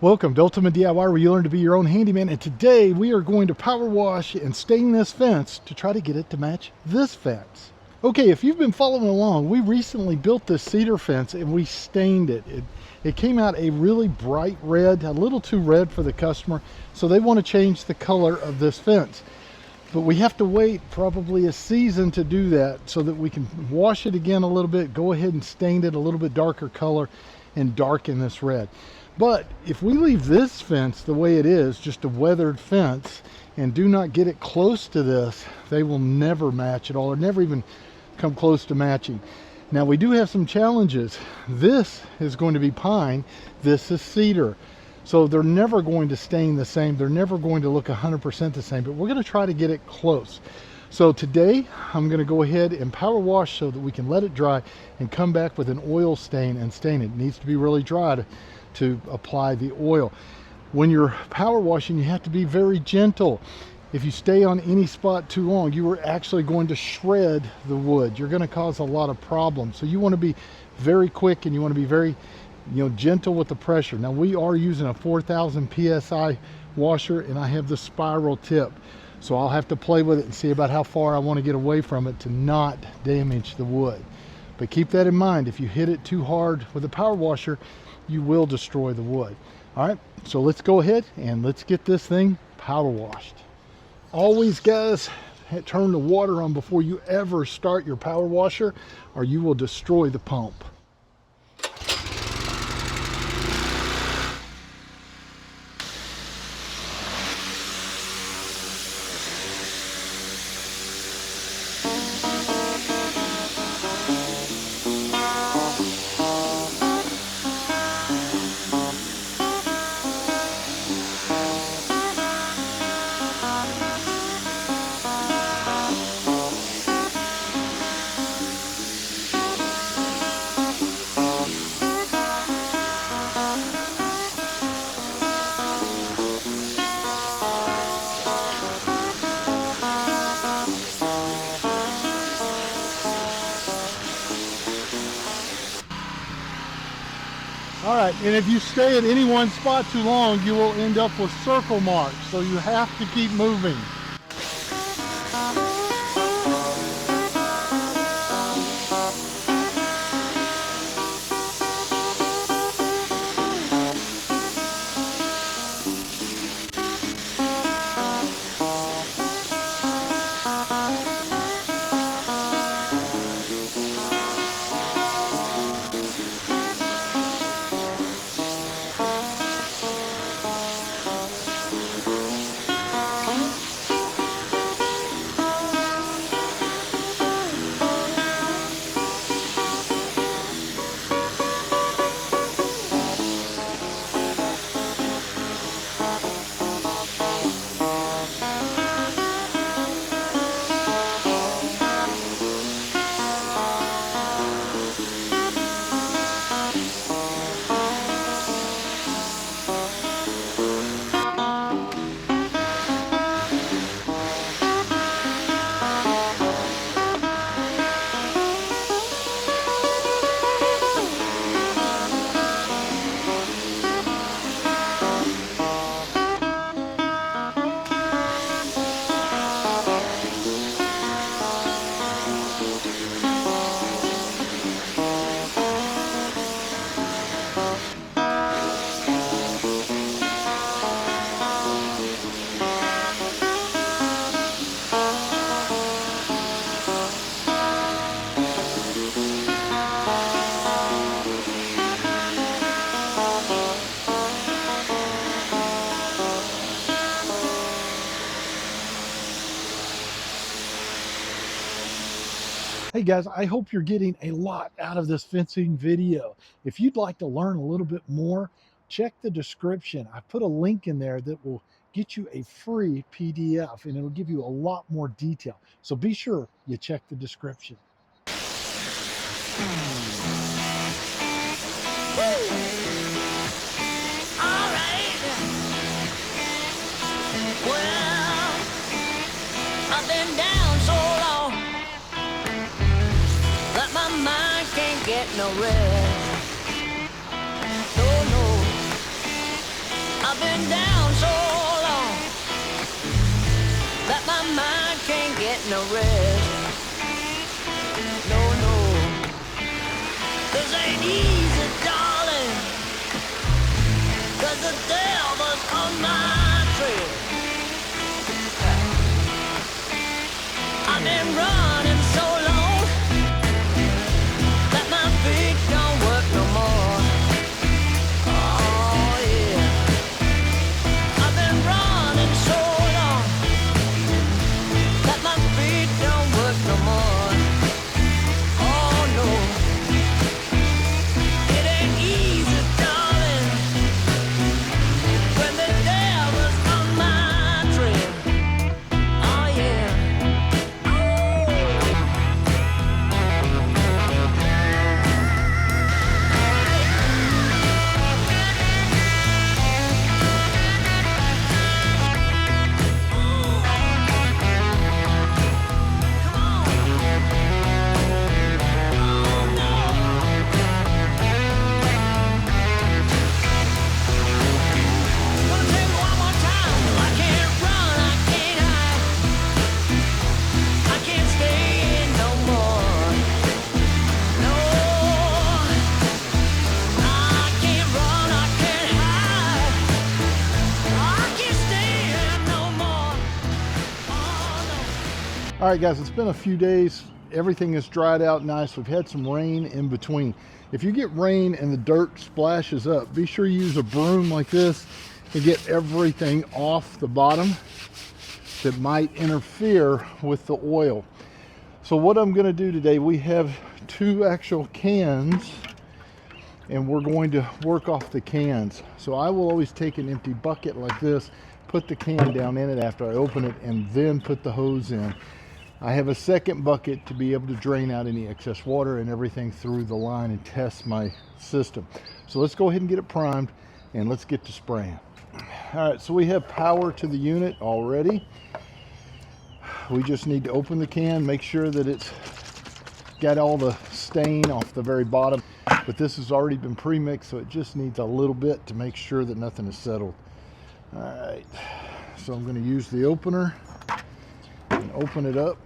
Welcome to Ultimate DIY, where you learn to be your own handyman. And today we are going to power wash and stain this fence to try to get it to match this fence. Okay, if you've been following along, we recently built this cedar fence and we stained it. It came out a really bright red, a little too red for the customer, so they want to change the color of this fence. But we have to wait probably a season to do that so that we can wash it again a little bit, go ahead and stain it a little bit darker color and darken this red. But if we leave this fence the way it is, just a weathered fence, and do not get it close to this, they will never match at all, or never even come close to matching. Now we do have some challenges. This is going to be pine, this is cedar. So they're never going to stain the same, they're never going to look 100% the same, but we're going to try to get it close. So today I'm going to go ahead and power wash so that we can let it dry and come back with an oil stain and stain it. It needs to be really dry to apply the oil. When you're power washing, you have to be very gentle. If you stay on any spot too long, you are actually going to shred the wood. You're going to cause a lot of problems. So you want to be very quick and you want to be very gentle with the pressure. Now we are using a 4,000 psi washer and I have the spiral tip. So I'll have to play with it and see about how far I want to get away from it to not damage the wood. But keep that in mind, if you hit it too hard with a power washer, you will destroy the wood. All right, so let's go ahead and let's get this thing power washed. Always, guys, turn the water on before you ever start your power washer or you will destroy the pump. All right, and if you stay at any one spot too long, you will end up with circle marks, so you have to keep moving. Hey guys, I hope you're getting a lot out of this fencing video. If you'd like to learn a little bit more, check the description. I put a link in there that will get you a free PDF and it'll give you a lot more detail. So be sure you check the description. I've been down so long that my mind can't get no rest. No, no. I've been down so long that my mind can't get no rest. No, no, this ain't easy, darling, 'cause the devil's on my trail. I've been running so long that my feet don't work no more. Oh yeah, I've been running so long that my feet don't work no more. Oh no, it ain't easy, darling, when the devil's on my trail. Oh yeah. All right, guys, it's been a few days. Everything is dried out nice. We've had some rain in between. If you get rain and the dirt splashes up, be sure you use a broom like this and get everything off the bottom that might interfere with the oil. So what I'm going to do today, we have 2 actual cans and we're going to work off the cans. So I will always take an empty bucket like this, put the can down in it after I open it, and then put the hose in. I have a second bucket to be able to drain out any excess water and everything through the line and test my system. So let's go ahead and get it primed and let's get to spraying. All right, so we have power to the unit already. We just need to open the can, make sure that it's got all the stain off the very bottom, but this has already been pre-mixed, so it just needs a little bit to make sure that nothing is settled. All right, so I'm going to use the opener and open it up.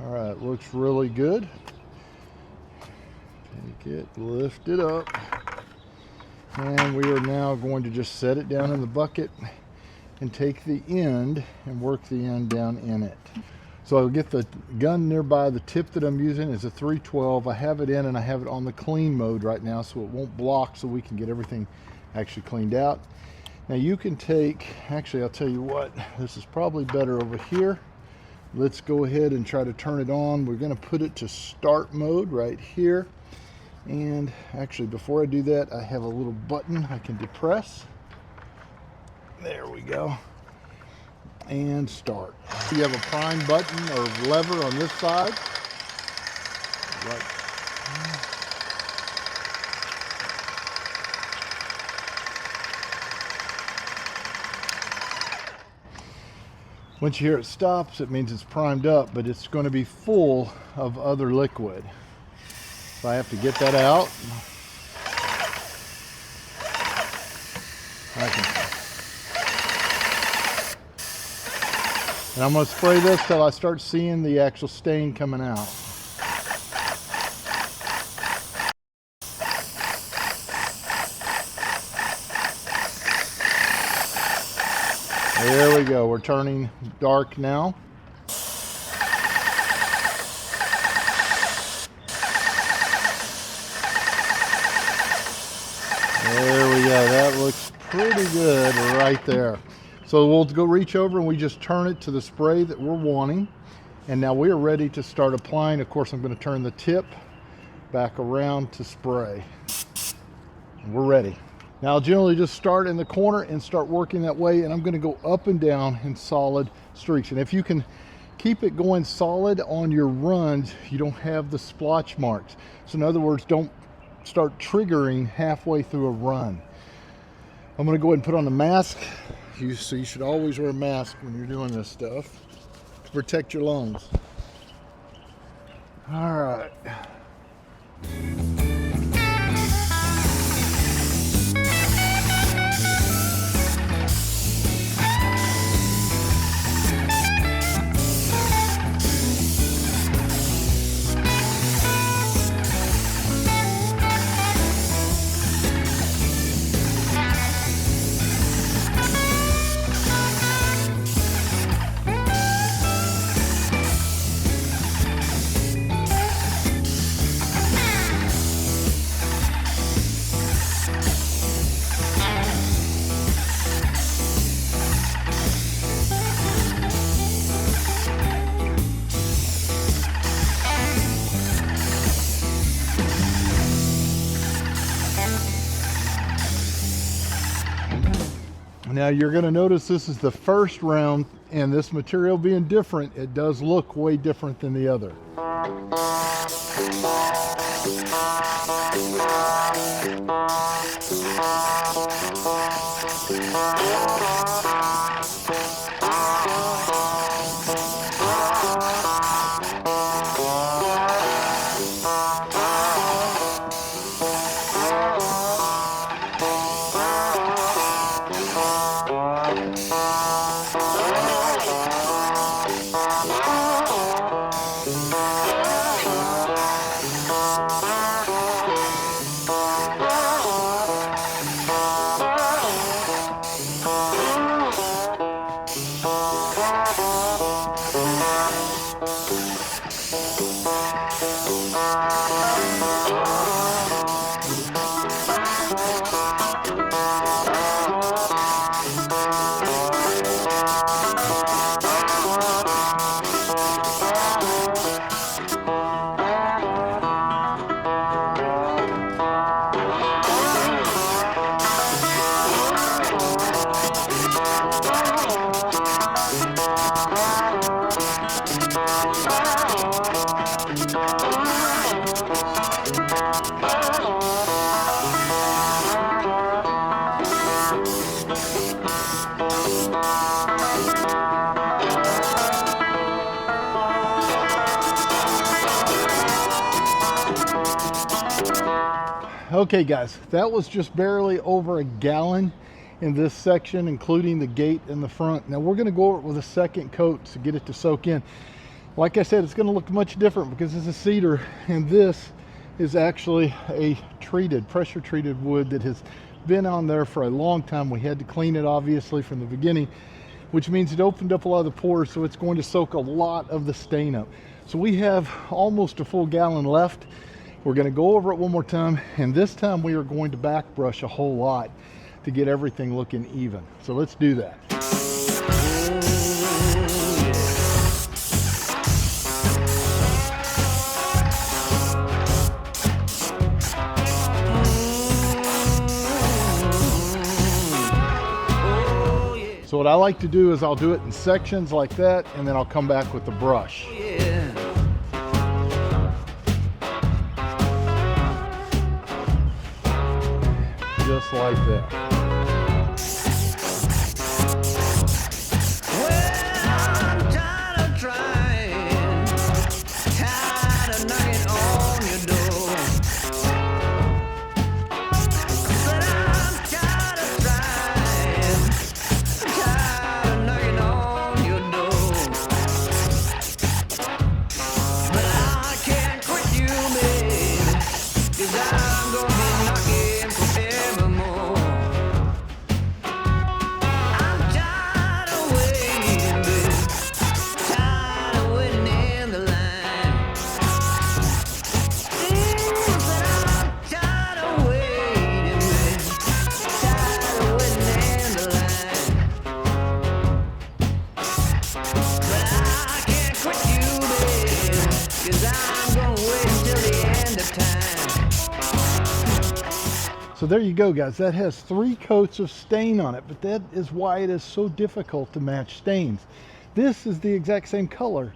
All right, looks really good. Take it, lift it up, and we are now going to just set it down in the bucket and take the end and work the end down in it. So I'll get the gun nearby. The tip that I'm using is a 312. I have it in and I have it on the clean mode right now so it won't block, so we can get everything actually cleaned out. Now you can take, actually I'll tell you what, this is probably better over here. Let's go ahead and try to turn it on. We're going to put it to start mode right here. And actually before I do that, I have a little button I can depress. There we go. And start. You have a prime button or lever on this side. Right. Once you hear it stops, it means it's primed up, but it's going to be full of other liquid. So I have to get that out. And I'm going to spray this till I start seeing the actual stain coming out. There we go. We're turning dark now. There we go. That looks pretty good right there. So we'll go reach over and we just turn it to the spray that we're wanting. And now we are ready to start applying. Of course, I'm going to turn the tip back around to spray. And we're ready. Now I'll generally just start in the corner and start working that way. And I'm going to go up and down in solid streaks. And if you can keep it going solid on your runs, you don't have the splotch marks. So in other words, don't start triggering halfway through a run. I'm going to go ahead and put on the mask. So you should always wear a mask when you're doing this stuff to protect your lungs. All right. Now you're going to notice this is the first round, and this material being different, it does look way different than the other. Okay guys, that was just barely over a gallon in this section, including the gate in the front. Now we're going to go over it with a second coat to get it to soak in. Like I said, it's going to look much different because it's a cedar, and this is actually a treated, pressure treated wood that has been on there for a long time. We had to clean it obviously from the beginning, which means it opened up a lot of the pores, so it's going to soak a lot of the stain up. So we have almost a full gallon left. We're going to go over it one more time, and this time we are going to back brush a whole lot to get everything looking even. So let's do that. So what I like to do is I'll do it in sections like that, and then I'll come back with the brush. Just like that. So there you go guys, that has 3 coats of stain on it, but that is why it is so difficult to match stains. This is the exact same color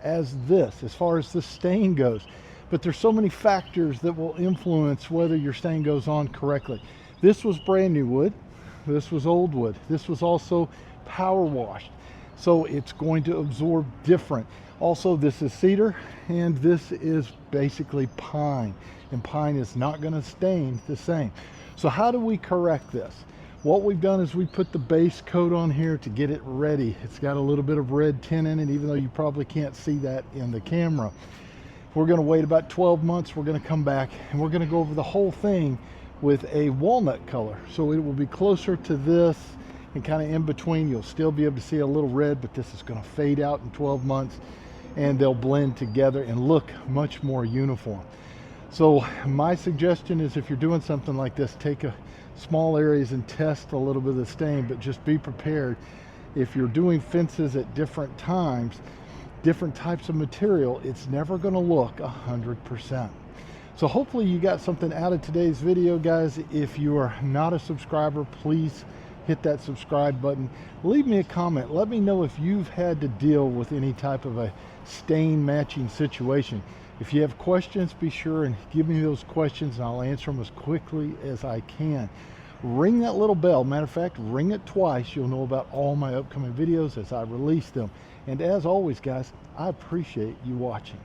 as this as far as the stain goes, but there's so many factors that will influence whether your stain goes on correctly. This was brand new wood, this was old wood, this was also power washed, so it's going to absorb different. Also, this is cedar, and this is basically pine, and pine is not going to stain the same. So how do we correct this? What we've done is we put the base coat on here to get it ready. It's got a little bit of red tint in it, even though you probably can't see that in the camera. We're going to wait about 12 months. We're going to come back and we're going to go over the whole thing with a walnut color. So it will be closer to this and kind of in between. You'll still be able to see a little red, but this is going to fade out in 12 months and they'll blend together and look much more uniform. So my suggestion is, if you're doing something like this, take a small areas and test a little bit of the stain, but just be prepared. If you're doing fences at different times, different types of material, it's never going to look 100%. So hopefully you got something out of today's video, guys. If you are not a subscriber, please hit that subscribe button. Leave me a comment. Let me know if you've had to deal with any type of a stain matching situation. If you have questions, be sure and give me those questions and I'll answer them as quickly as I can. Ring that little bell. Matter of fact, ring it twice. You'll know about all my upcoming videos as I release them. And as always, guys, I appreciate you watching.